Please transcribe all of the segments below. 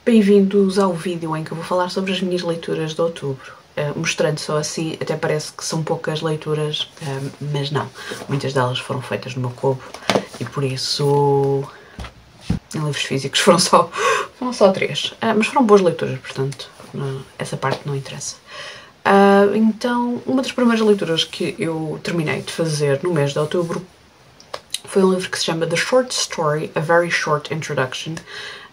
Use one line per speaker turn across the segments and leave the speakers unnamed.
Bem-vindos ao vídeo em que eu vou falar sobre as minhas leituras de outubro. Mostrando só assim, até parece que são poucas leituras, mas não. Muitas delas foram feitas no meu cubo e por isso, em livros físicos, foram só 3. Mas foram boas leituras, portanto, essa parte não interessa. Então, uma das primeiras leituras que eu terminei de fazer no mês de outubro foi um livro que se chama The Short Story, A Very Short Introduction,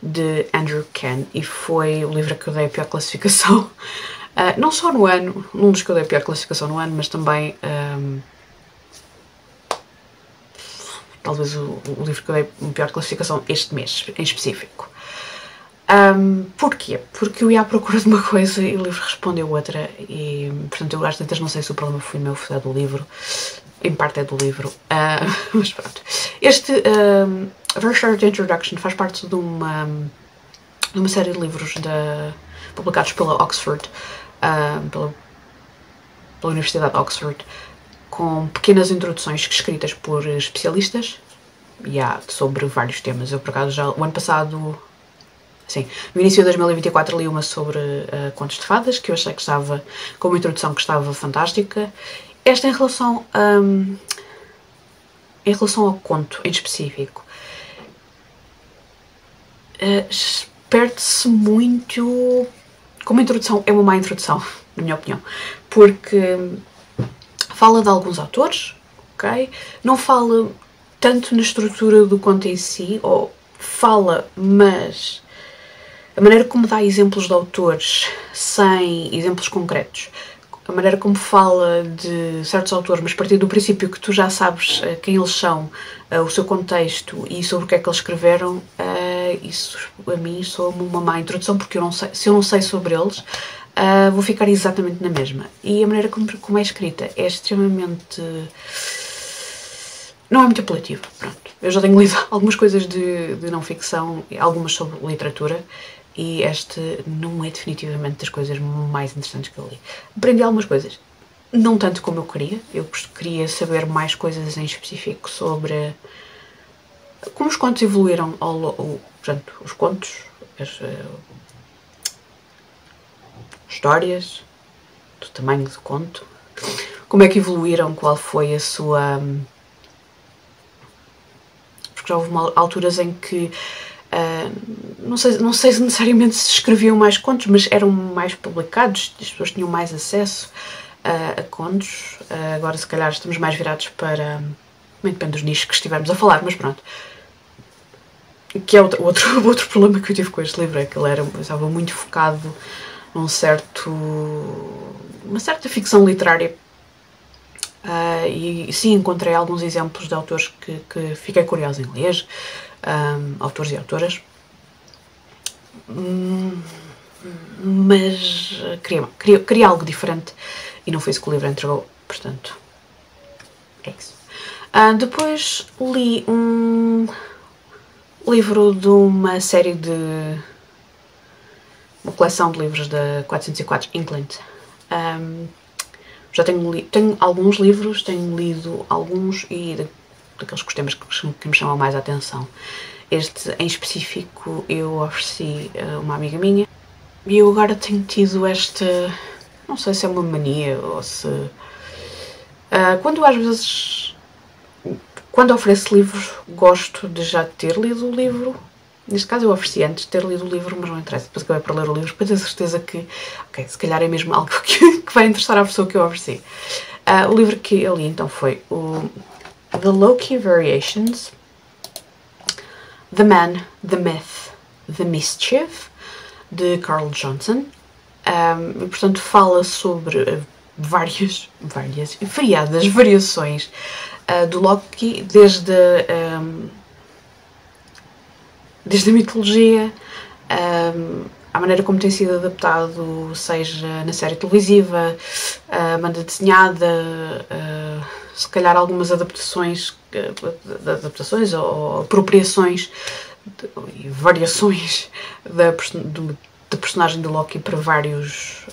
de Andrew Ken, e foi o livro que eu dei a pior classificação, não só no ano, num dos que eu dei a pior classificação no ano, mas também talvez o livro que eu dei a pior classificação este mês, em específico. Porquê? Porque eu ia à procura de uma coisa e o livro respondeu outra, e portanto eu às tantas não sei se o problema foi meu, foi do livro, em parte é do livro, mas pronto. Este A Very Short Introduction faz parte de uma série de livros publicados pela Oxford, pela Universidade de Oxford, com pequenas introduções escritas por especialistas sobre vários temas. Eu, por acaso, já o ano passado, sim, no início de 2024, li uma sobre contos de fadas, que eu achei que estava, com uma introdução que estava fantástica. Esta em relação ao conto em específico, perde-se muito. Como introdução, é uma má introdução, na minha opinião, porque fala de alguns autores, ok? Não fala tanto na estrutura do conto em si, ou fala, mas a maneira como dá exemplos de autores sem exemplos concretos, a maneira como fala de certos autores, mas a partir do princípio que tu já sabes quem eles são, o seu contexto e sobre o que é que eles escreveram, isso a mim soa-me uma má introdução, porque se eu não sei sobre eles, vou ficar exatamente na mesma. E a maneira como é escrita é extremamente... não é muito apelativo, pronto. Eu já tenho lido algumas coisas de não ficção, algumas sobre literatura, e este não é definitivamente das coisas mais interessantes que eu li. Aprendi algumas coisas, não tanto como eu queria saber mais coisas em específico sobre como os contos evoluíram portanto, os contos, as histórias, do tamanho do conto, como é que evoluíram, qual foi a sua... porque já houve alturas em que não sei se necessariamente se escreviam mais contos, mas eram mais publicados, as pessoas tinham mais acesso a contos. Agora se calhar estamos mais virados para... Bem, depende dos nichos que estivermos a falar, mas pronto. Que é outro problema que eu tive com este livro, é que ele estava muito focado uma certa ficção literária. E sim, encontrei alguns exemplos de autores que fiquei curiosa em ler, autores e autoras, mas queria algo diferente e não foi isso que o livro entregou, portanto é isso. Depois li um livro de uma série uma coleção de livros da 404 England. Já tenho alguns livros, tenho lido alguns e daqueles temas que me chamam mais a atenção. Este em específico eu ofereci a uma amiga minha e eu agora tenho tido não sei se é uma mania ou se... Quando ofereço livros, gosto de já ter lido o livro. Neste caso eu ofereci antes de ter lido o livro, mas não interessa, depois acabei por ler o livro para ter certeza que, ok, se calhar é mesmo algo que vai interessar à pessoa que eu ofereci. O livro que eu li então foi o The Loki Variations, The Man, The Myth, The Mischief, de Carl Johnson. E, portanto, fala sobre variadas variações do Loki, desde a mitologia, à maneira como tem sido adaptado, seja na série televisiva, banda desenhada, se calhar algumas adaptações ou apropriações e variações da personagem do Loki para várias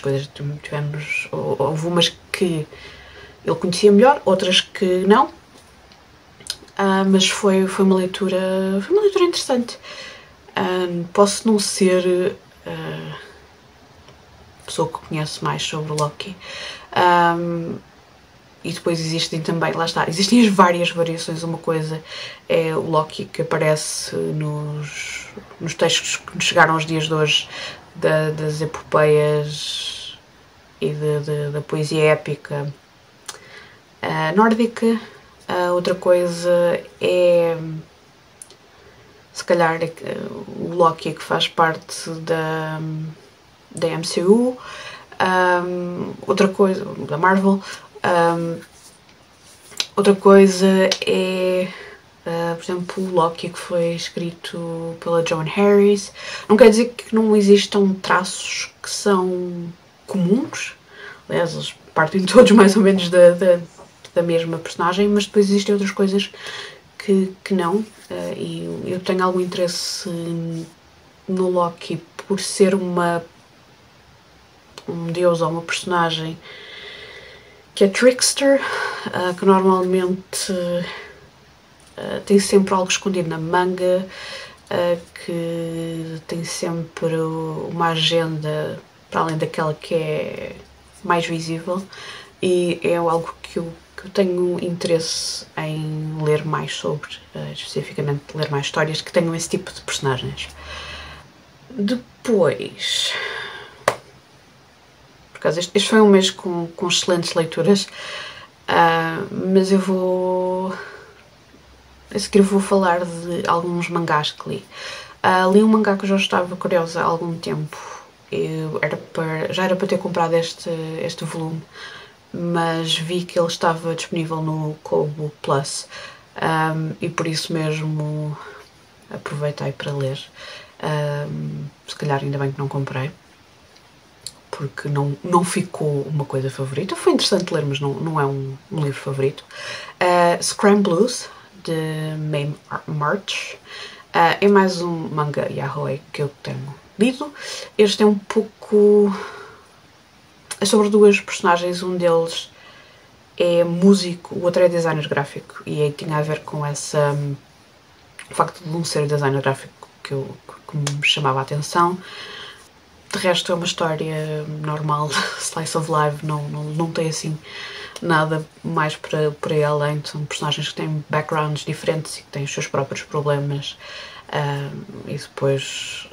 coisas. Houve umas que ele conhecia melhor, outras que não, mas foi uma leitura interessante. Posso não ser a pessoa que conhece mais sobre o Loki. E depois existem também, lá está, existem as várias variações. Uma coisa é o Loki que aparece nos textos que nos chegaram aos dias de hoje das epopeias e da poesia épica nórdica. Outra coisa é, se calhar, o Loki que faz parte da MCU. Outra coisa, da Marvel. Outra coisa é, por exemplo, o Loki que foi escrito pela Joan Harris. Não quer dizer que não existam traços que são comuns, aliás, eles partem todos mais ou menos da mesma personagem, mas depois existem outras coisas que não, e eu tenho algum interesse no Loki por ser um deus ou uma personagem que é trickster, que normalmente tem sempre algo escondido na manga, que tem sempre uma agenda para além daquela que é mais visível, e é algo que eu tenho interesse em ler mais sobre, especificamente ler mais histórias que tenham esse tipo de personagens. Depois, por acaso este foi um mês com excelentes leituras, mas a seguir eu vou falar de alguns mangás que li. Li um mangá que eu já estava curiosa há algum tempo. Já era para ter comprado este volume, mas vi que ele estava disponível no Kobo Plus, e por isso mesmo aproveitei para ler. Se calhar ainda bem que não comprei, porque não ficou uma coisa favorita. Foi interessante ler, mas não é um livro favorito. Scram Blues, de May March, é mais um manga yaoi que eu tenho lido. Este é um pouco... é sobre duas personagens, um deles é músico, o outro é designer gráfico, e aí tinha a ver com o facto de um ser designer gráfico que me chamava a atenção. De resto é uma história normal, slice of life, não tem assim nada mais por aí além. São personagens que têm backgrounds diferentes e que têm os seus próprios problemas, e depois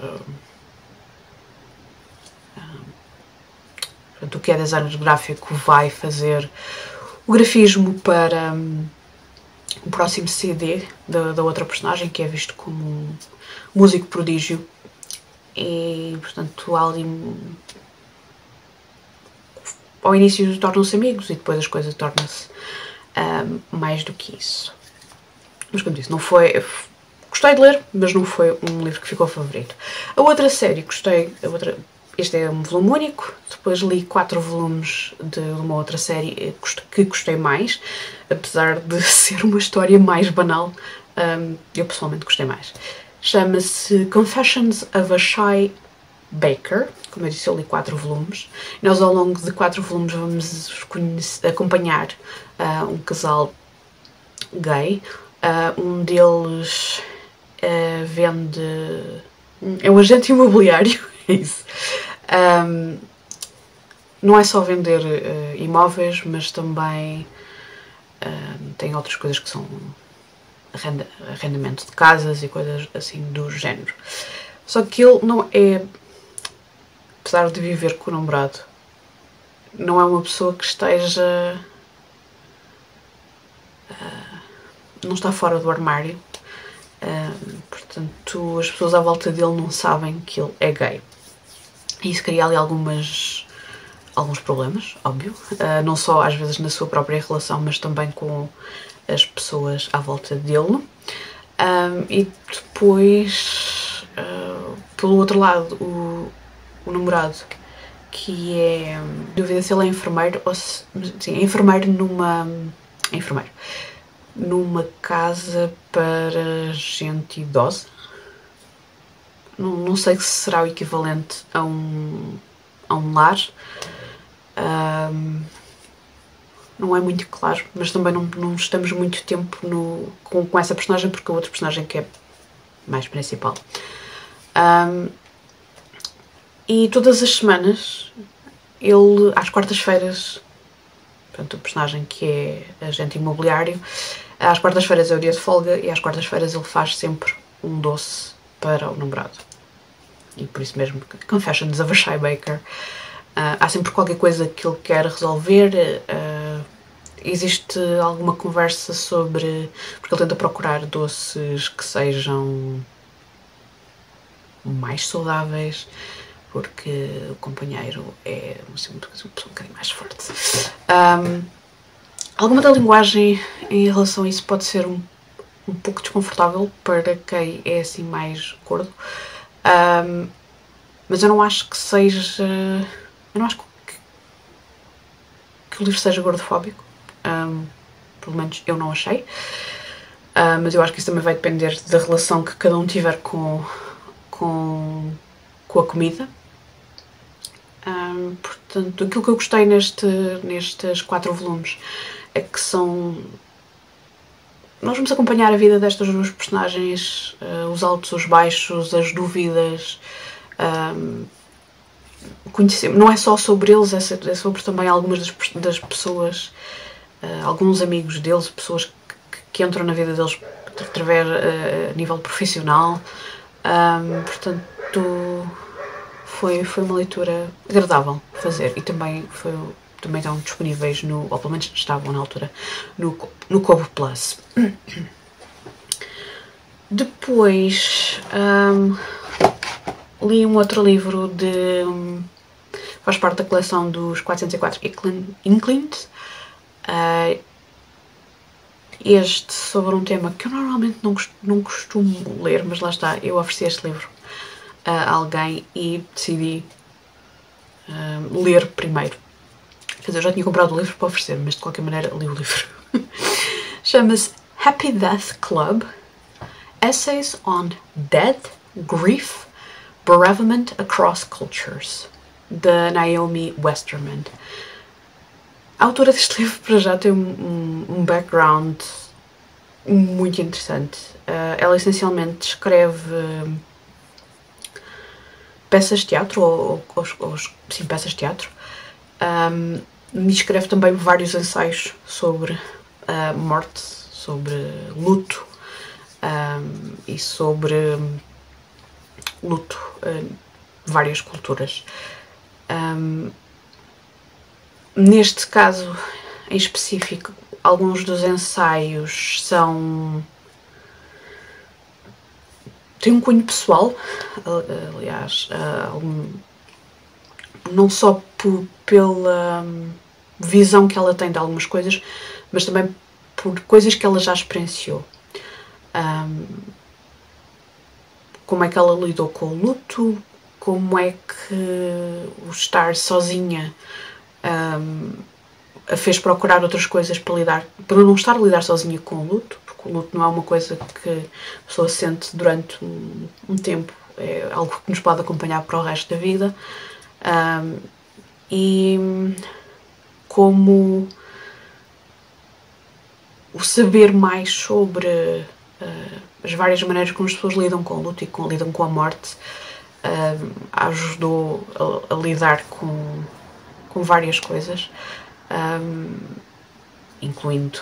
o que é designer gráfico vai fazer o grafismo para o próximo CD da outra personagem, que é visto como um músico prodígio, e portanto ali ao início tornam-se amigos e depois as coisas tornam-se mais do que isso. Mas como disse, não foi... gostei de ler, mas não foi um livro que ficou favorito. A outra série gostei... Este é um volume único, depois li 4 volumes de uma outra série que gostei mais, apesar de ser uma história mais banal, eu pessoalmente gostei mais. Chama-se Confessions of a Shy Baker. Como eu disse, eu li 4 volumes. Nós ao longo de 4 volumes vamos acompanhar um casal gay. Um deles vende... é um agente imobiliário, é isso. Não é só vender imóveis, mas também tem outras coisas que são arrendamento de casas e coisas assim do género. Só que ele não é, apesar de viver com o namorado, não é uma pessoa que esteja... não está fora do armário. Portanto, as pessoas à volta dele não sabem que ele é gay. E isso cria ali alguns problemas, óbvio. Não só às vezes na sua própria relação, mas também com as pessoas à volta dele. E depois, pelo outro lado, o namorado, que é... dúvida se ele é enfermeiro ou se... sim, é enfermeiro numa casa para gente idosa. Não sei se será o equivalente a um lar. Não é muito claro, mas também não estamos muito tempo com essa personagem, porque a outra personagem que é mais principal E todas as semanas, ele, às quartas-feiras, portanto, o personagem que é agente imobiliário, às quartas-feiras é o dia de folga e às quartas-feiras ele faz sempre um doce para o namorado. E por isso mesmo, Confessions of a Shy Baker. Há sempre qualquer coisa que ele quer resolver. Existe alguma conversa sobre... porque ele tenta procurar doces que sejam mais saudáveis, porque o companheiro é assim, uma pessoa um bocadinho mais forte. Alguma da linguagem em relação a isso pode ser um pouco desconfortável para quem é assim mais gordo, mas eu não acho que seja... eu não acho que o livro seja gordofóbico, pelo menos eu não achei, mas eu acho que isso também vai depender da relação que cada um tiver com a comida. Portanto, aquilo que eu gostei nestes 4 volumes é que são... nós vamos acompanhar a vida destas 2 personagens, os altos, os baixos, as dúvidas. Não é só sobre eles, é sobre também algumas das pessoas, alguns amigos deles, pessoas que entram na vida deles através a nível profissional. Portanto, foi uma leitura agradável de fazer e também estão disponíveis ou pelo menos estavam na altura, no Kobo Plus. Depois li um outro livro faz parte da coleção dos 404 Inklings. Este sobre um tema que eu normalmente não costumo ler, mas lá está, eu ofereci este livro a alguém e decidi ler primeiro. Quer dizer, eu já tinha comprado o livro para oferecer, mas de qualquer maneira li o livro. Chama-se Happy Death Club, Essays on Death, Grief, Bereavement Across Cultures, da Naomi Westerman. A autora deste livro, para já, tem um background muito interessante. Ela essencialmente escreve peças de teatro, sim, peças de teatro. E escreve também vários ensaios sobre morte, sobre luto e sobre luto em várias culturas. Neste caso em específico, alguns dos ensaios têm um cunho pessoal, aliás, não só pela visão que ela tem de algumas coisas, mas também por coisas que ela já experienciou. Como é que ela lidou com o luto, como é que o estar sozinha a fez procurar outras coisas para não estar a lidar sozinha com o luto, porque o luto não é uma coisa que a pessoa sente durante um tempo, é algo que nos pode acompanhar para o resto da vida. E como o saber mais sobre as várias maneiras como as pessoas lidam com o luto e lidam com a morte ajudou a lidar com várias coisas, incluindo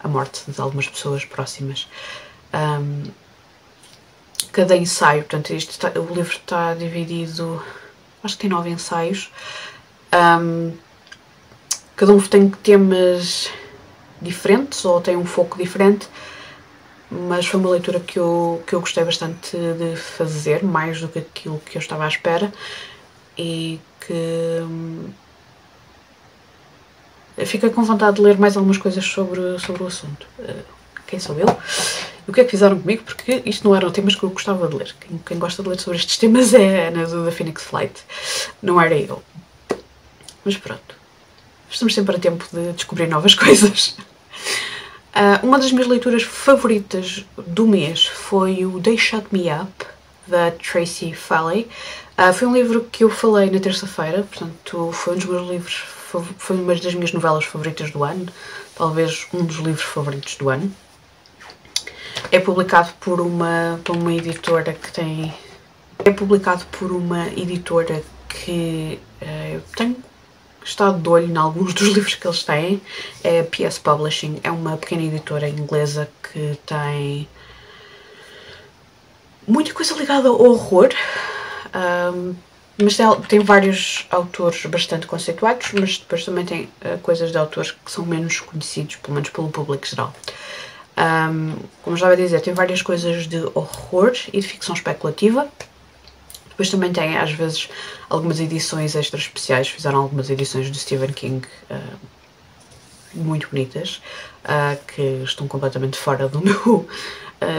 a morte de algumas pessoas próximas. Cada ensaio, portanto, o livro está dividido, acho que tem 9 ensaios. Cada um tem temas diferentes ou tem um foco diferente, mas foi uma leitura que eu gostei bastante de fazer, mais do que aquilo que eu estava à espera, e que fiquei com vontade de ler mais algumas coisas sobre o assunto. Quem sou eu? E o que é que fizeram comigo? Porque isto não eram temas que eu gostava de ler. Quem gosta de ler sobre estes temas é a Ana da Phoenix Flight, não era eu. Mas pronto, estamos sempre a tempo de descobrir novas coisas. Uma das minhas leituras favoritas do mês foi o They Shut Me Up, da Tracy Falley. Foi um livro que eu falei na terça-feira, portanto foi uma das minhas novelas favoritas do ano, talvez um dos livros favoritos do ano. É publicado por uma editora que tem... É publicado por uma editora que eu tenho estado de olho em alguns dos livros que eles têm. É a PS Publishing, é uma pequena editora inglesa que tem muita coisa ligada ao horror, mas tem vários autores bastante conceituados, mas depois também tem coisas de autores que são menos conhecidos, pelo menos pelo público geral. Como já vai dizer, tem várias coisas de horror e de ficção especulativa. Depois também tem, às vezes, algumas edições extra especiais. Fizeram algumas edições do Stephen King muito bonitas, que estão completamente fora do meu,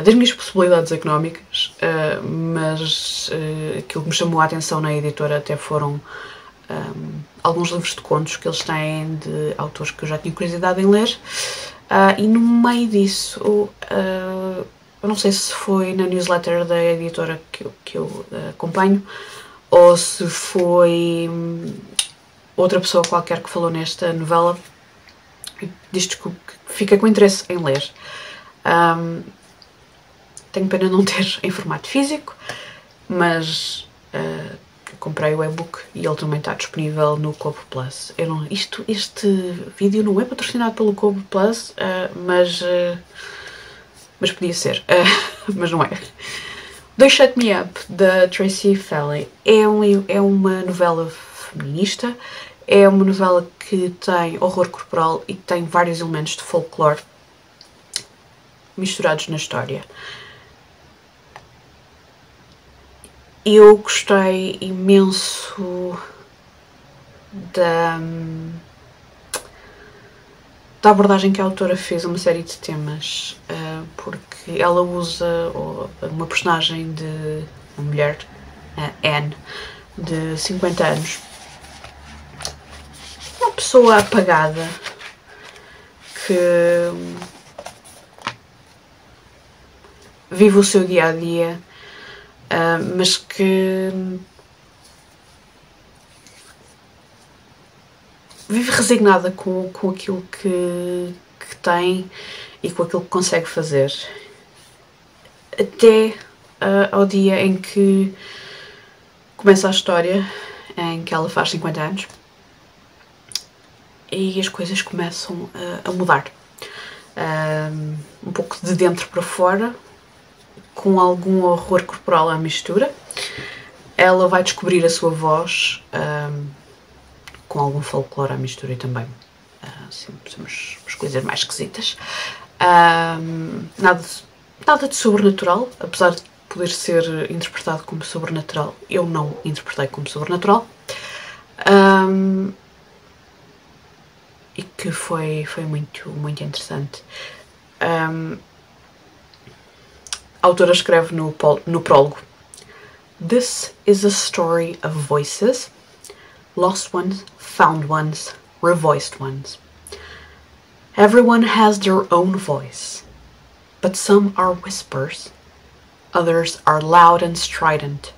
das minhas possibilidades económicas, mas aquilo que me chamou a atenção na editora até foram alguns livros de contos que eles têm de autores que eu já tinha curiosidade em ler, e no meio disso, eu não sei se foi na newsletter da editora que eu acompanho, ou se foi outra pessoa qualquer que falou nesta novela, diz-te que fica com interesse em ler. Tenho pena não ter em formato físico, mas comprei o e-book e ele também está disponível no Kobo Plus. Este vídeo não é patrocinado pelo Kobo Plus, mas podia ser, mas não é. Don't Shut Me Up, da Tracy Falley, é uma novela feminista, é uma novela que tem horror corporal e que tem vários elementos de folclore misturados na história. Eu gostei imenso da abordagem que a autora fez a uma série de temas, porque ela usa uma personagem de uma mulher, Anne, de 50 anos, uma pessoa apagada que vive o seu dia-a-dia, mas que vive resignada com aquilo que tem e com aquilo que consegue fazer, até ao dia em que começa a história, em que ela faz 50 anos e as coisas começam a mudar, um pouco de dentro para fora, com algum horror corporal à mistura. Ela vai descobrir a sua voz, com algum folclore à mistura também. Sempre são umas coisas mais esquisitas. Nada de sobrenatural, apesar de poder ser interpretado como sobrenatural, eu não interpretei como sobrenatural. E que foi muito, muito interessante. A autora escreve no prólogo: This is a story of voices, lost ones, found ones, revoiced ones. Everyone has their own voice, but some are whispers, others are loud and strident.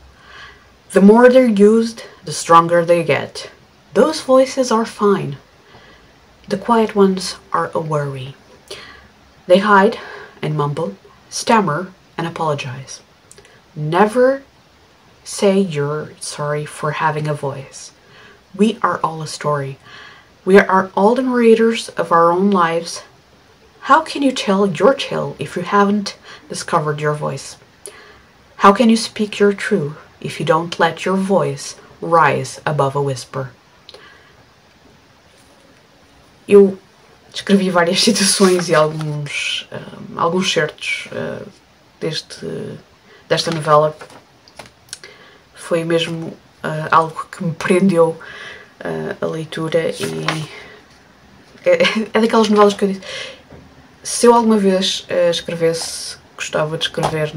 The more they're used, the stronger they get. Those voices are fine. The quiet ones are a worry. They hide and mumble, stammer, and apologize. Never say you're sorry for having a voice. We are all a story. We are all the narrators of our own lives. How can you tell your tale if you haven't discovered your voice? How can you speak your truth if you don't let your voice rise above a whisper? Eu escrevi várias citações e alguns certos desta novela. Foi mesmo algo que me prendeu a leitura, e é daquelas novelas que eu disse, se eu alguma vez escrevesse, gostava de escrever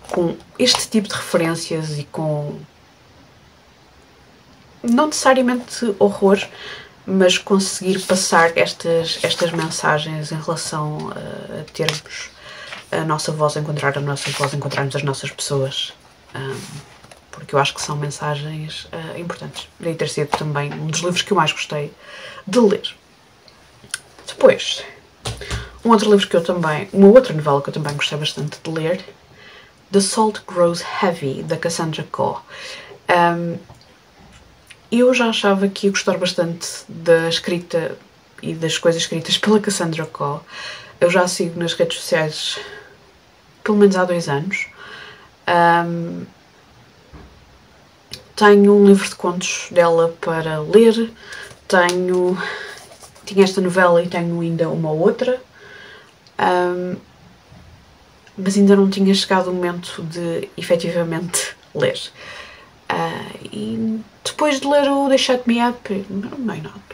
com este tipo de referências e com, não necessariamente horror, mas conseguir passar estas mensagens em relação a termos a nossa voz, encontrar a nossa voz, encontrarmos as nossas pessoas, porque eu acho que são mensagens importantes. Daí ter sido também um dos livros que eu mais gostei de ler. Depois, Um outro livro que eu também, uma outra novela que eu também gostei bastante de ler, The Salt Grows Heavy, da Cassandra Khaw. Eu já achava que ia gostar bastante da escrita e das coisas escritas pela Cassandra Khaw. Eu já a sigo nas redes sociais pelo menos há 2 anos. Tenho um livro de contos dela para ler, tinha esta novela e tenho ainda uma outra, mas ainda não tinha chegado o momento de efetivamente ler. E depois de ler o They Shut Me Up,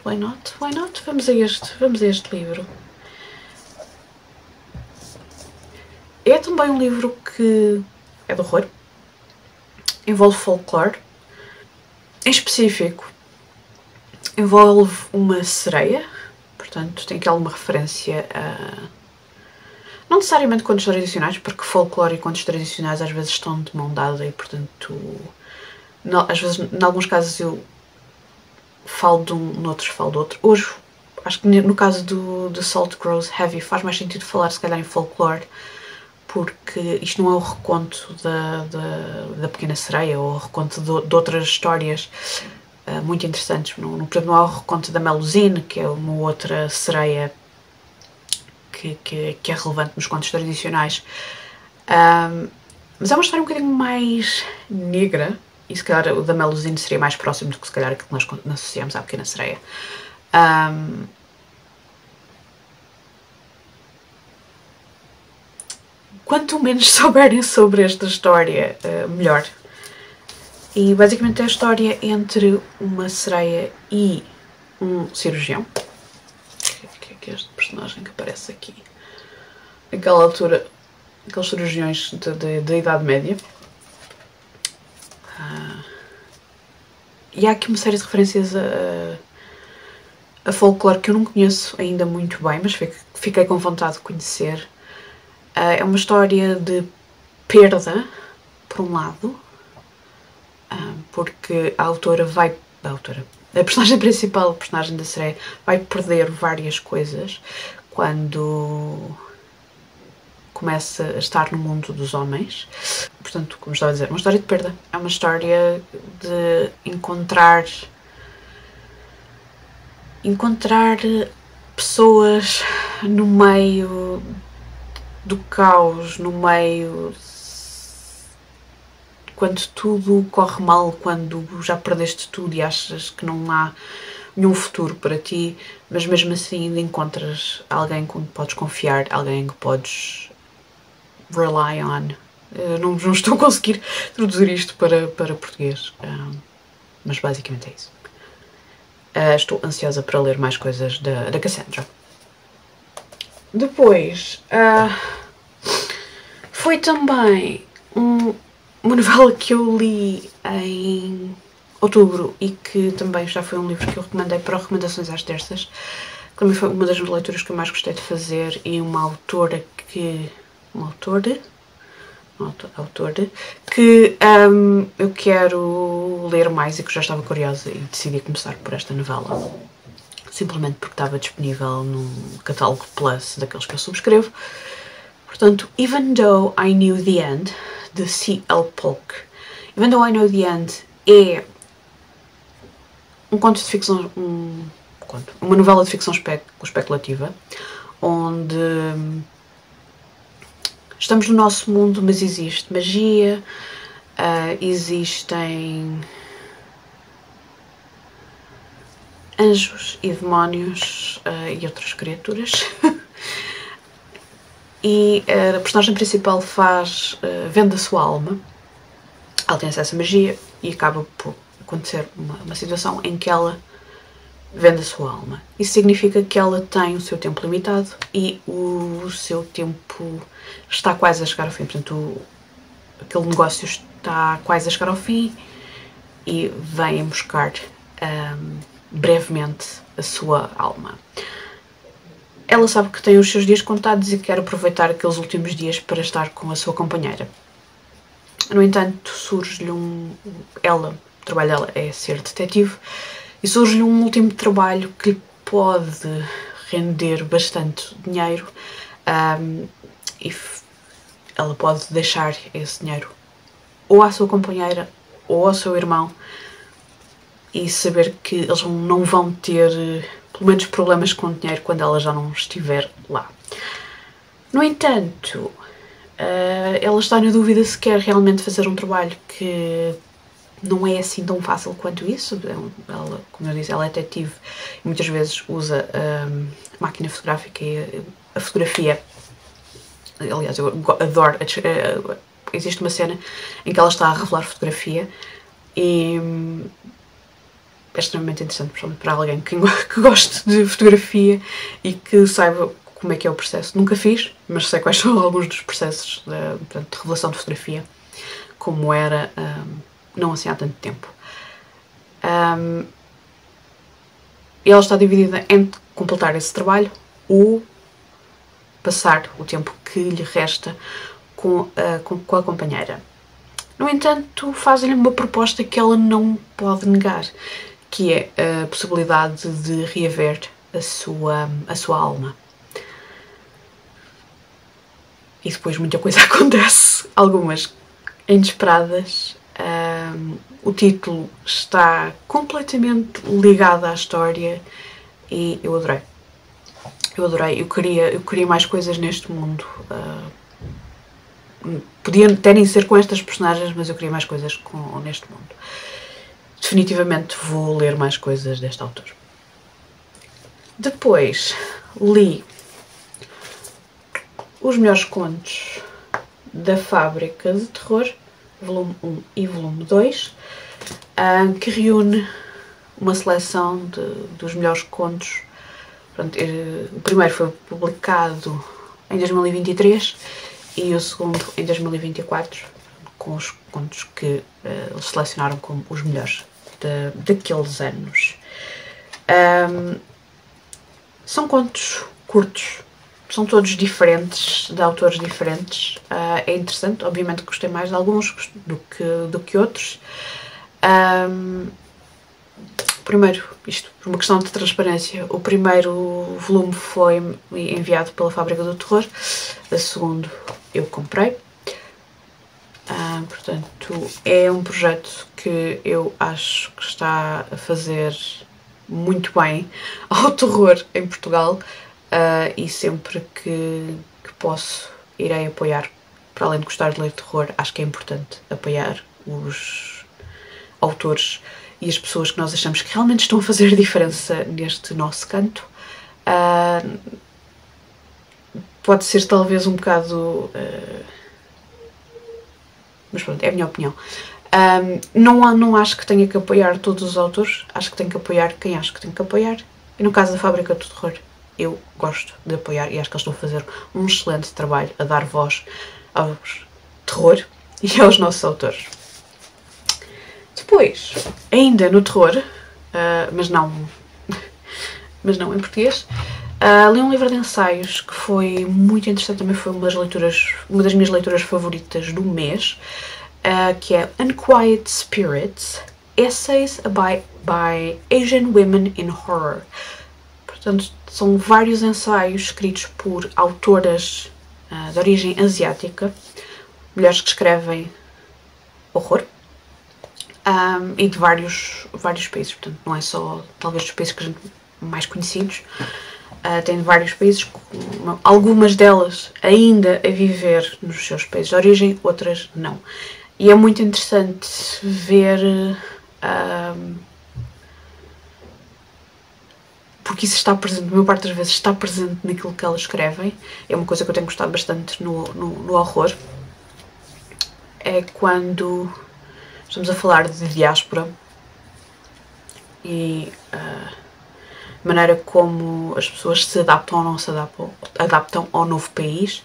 why not? Vamos a este livro. É também um livro que é de horror, envolve folclore, em específico envolve uma sereia, portanto tem aqui alguma referência a... não necessariamente contos tradicionais, porque folclore e contos tradicionais às vezes estão de mão dada e portanto... às vezes, em alguns casos eu falo de um, noutros falo do outro. Hoje, acho que no caso do The Salt Grows Heavy faz mais sentido falar se calhar em folclore, porque isto não é o reconto da Pequena Sereia ou o reconto de outras histórias muito interessantes. Por exemplo, não é o reconto da Melusine, que é uma outra sereia que é relevante nos contos tradicionais. Mas é uma história um bocadinho mais negra, e se calhar o da Melusine seria mais próximo do que se calhar aquilo que nós associamos à Pequena Sereia. Quanto menos souberem sobre esta história, melhor. E basicamente é a história entre uma sereia e um cirurgião. Que é este personagem que aparece aqui? Naquela altura, aqueles cirurgiões da Idade Média. E há aqui uma série de referências a folclore que eu não conheço ainda muito bem, mas fiquei com vontade de conhecer. É uma história de perda, por um lado, porque a personagem principal, a personagem da sereia, vai perder várias coisas quando começa a estar no mundo dos homens. Portanto, como estava a dizer, uma história de perda. É uma história de encontrar pessoas no meio do caos, no meio... quando tudo corre mal, quando já perdeste tudo e achas que não há nenhum futuro para ti, mas mesmo assim ainda encontras alguém com que podes confiar, alguém que podes rely on. Não estou a conseguir traduzir isto para português, mas basicamente é isso. Estou ansiosa para ler mais coisas da Cassandra. Depois, foi também uma novela que eu li em outubro e que também já foi um livro que eu recomendei para recomendações às terças. Que também foi uma das leituras que eu mais gostei de fazer, e uma autora que... que eu quero ler mais e que já estava curiosa e decidi começar por esta novela. Simplesmente porque estava disponível num catálogo Plus daqueles que eu subscrevo. Portanto, Even Though I Knew the End, de C.L. Polk. Even Though I Know the End é um conto de ficção, uma novela de ficção especulativa, onde estamos no nosso mundo, mas existe magia, existem anjos e demónios e outras criaturas. E a personagem principal vende a sua alma. Ela tem acesso à magia e acaba por acontecer uma situação em que ela vende a sua alma. Isso significa que ela tem o seu tempo limitado e o seu tempo está quase a chegar ao fim. Portanto, aquele negócio está quase a chegar ao fim e vem buscar brevemente a sua alma. Ela sabe que tem os seus dias contados e quer aproveitar aqueles últimos dias para estar com a sua companheira. No entanto, surge-lhe o trabalho dela é ser detetive, e surge-lhe um último trabalho que lhe pode render bastante dinheiro e ela pode deixar esse dinheiro ou à sua companheira ou ao seu irmão e saber que eles não vão ter, pelo menos, problemas com o dinheiro quando ela já não estiver lá. No entanto, ela está na dúvida se quer realmente fazer um trabalho que não é assim tão fácil quanto isso. Ela, como eu disse, ela é detetive e muitas vezes usa a máquina fotográfica e a fotografia. Aliás, eu adoro. Existe uma cena em que ela está a revelar fotografia e é extremamente interessante, principalmente para alguém que goste de fotografia e que saiba como é que é o processo. Nunca fiz, mas sei quais são alguns dos processos de revelação de fotografia, como era não assim há tanto tempo. E ela está dividida entre completar esse trabalho ou passar o tempo que lhe resta com a companheira. No entanto, fazem-lhe uma proposta que ela não pode negar, que é a possibilidade de reaver a sua alma. E depois muita coisa acontece, algumas inesperadas. O título está completamente ligado à história e eu adorei. Eu queria mais coisas neste mundo. Podiam até nem ser com estas personagens, mas eu queria mais coisas neste mundo. Definitivamente vou ler mais coisas deste autor. Depois li Os Melhores Contos da Fábrica de Terror, volume 1 e volume 2, que reúne uma seleção dos melhores contos. Pronto, o primeiro foi publicado em 2023 e o segundo em 2024, com os contos que eles selecionaram como os melhores daqueles anos. São contos curtos, são todos diferentes, de autores diferentes. É interessante, obviamente gostei mais de alguns do que outros. Primeiro, isto por uma questão de transparência, o primeiro volume foi enviado pela Fábrica do Terror, o segundo eu comprei. Portanto, é um projeto que eu acho que está a fazer muito bem ao terror em Portugal, e sempre que posso irei apoiar. Para além de gostar de ler terror, acho que é importante apoiar os autores e as pessoas que nós achamos que realmente estão a fazer diferença neste nosso canto. Pode ser talvez um bocado... mas pronto, é a minha opinião. Não acho que tenha que apoiar todos os autores, acho que tenho que apoiar quem acho que tenho que apoiar. E no caso da Fábrica do Terror, eu gosto de apoiar e acho que eles estão a fazer um excelente trabalho a dar voz ao terror e aos nossos autores. Depois, ainda no terror, mas não em português, li um livro de ensaios que foi muito interessante, também foi uma das minhas leituras favoritas do mês, que é Unquiet Spirits, Essays by Asian Women in Horror. Portanto, são vários ensaios escritos por autoras de origem asiática, mulheres que escrevem horror, e de vários países. Portanto, não é só talvez dos países que a gente mais conhecidos, tem de vários países, algumas delas ainda a viver nos seus países de origem, outras não. E é muito interessante ver, porque isso está presente, a maior parte das vezes está presente naquilo que elas escrevem. É uma coisa que eu tenho gostado bastante no horror. É quando estamos a falar de diáspora e a maneira como as pessoas se adaptam ou não se adaptam ao novo país,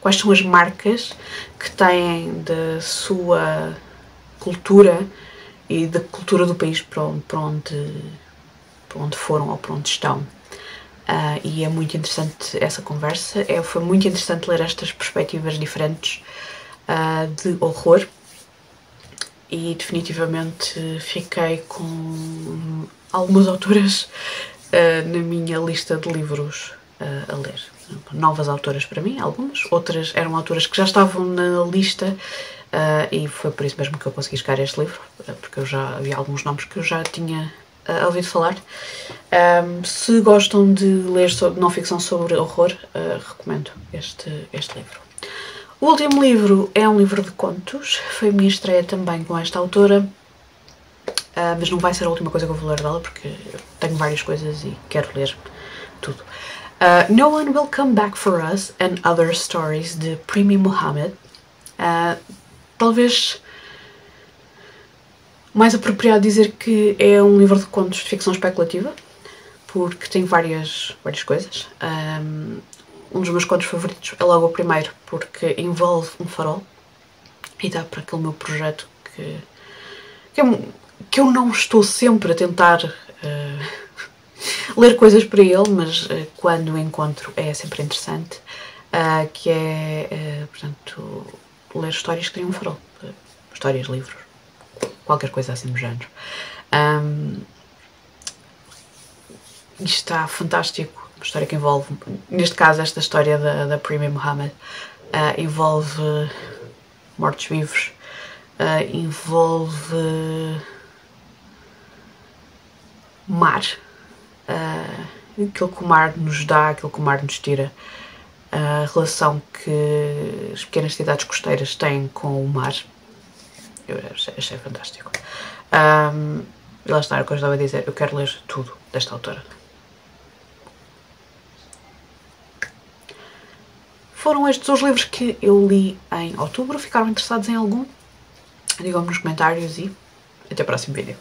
quais são as marcas que têm da sua cultura e da cultura do país para onde foram ou para onde estão. E é muito interessante essa conversa. Foi muito interessante ler estas perspectivas diferentes de horror, e definitivamente fiquei com algumas autoras na minha lista de livros a ler. Novas autoras para mim, algumas. Outras eram autoras que já estavam na lista e foi por isso mesmo que eu consegui chegar a este livro, porque eu já havia alguns nomes que eu já tinha ouvido falar. Se gostam de ler sobre não-ficção sobre horror, recomendo este livro. O último livro é um livro de contos, foi a minha estreia também com esta autora, mas não vai ser a última coisa que eu vou ler dela, porque eu tenho várias coisas e quero ler tudo. No One Will Come Back For Us and Other Stories, de Primi Mohammed. Talvez mais apropriado dizer que é um livro de contos de ficção especulativa, porque tem várias coisas. Um dos meus contos favoritos é logo o primeiro, porque envolve um farol e dá para aquele meu projeto que eu não estou sempre a tentar ler coisas para ele, mas quando o encontro é sempre interessante, que é, portanto, ler histórias que têm um farol. Histórias, livros, qualquer coisa assim do género. Isto está fantástico. Uma história que envolve, neste caso, esta história da Primi Mohammed, envolve mortos-vivos, envolve mar, aquilo que o mar nos dá, aquilo que o mar nos tira, a relação que as pequenas cidades costeiras têm com o mar. Eu achei fantástico. E lá está, era o que eu estava a dizer, eu quero ler tudo desta autora. Foram estes os livros que eu li em outubro. Ficaram interessados em algum? Digam-me nos comentários e até o próximo vídeo.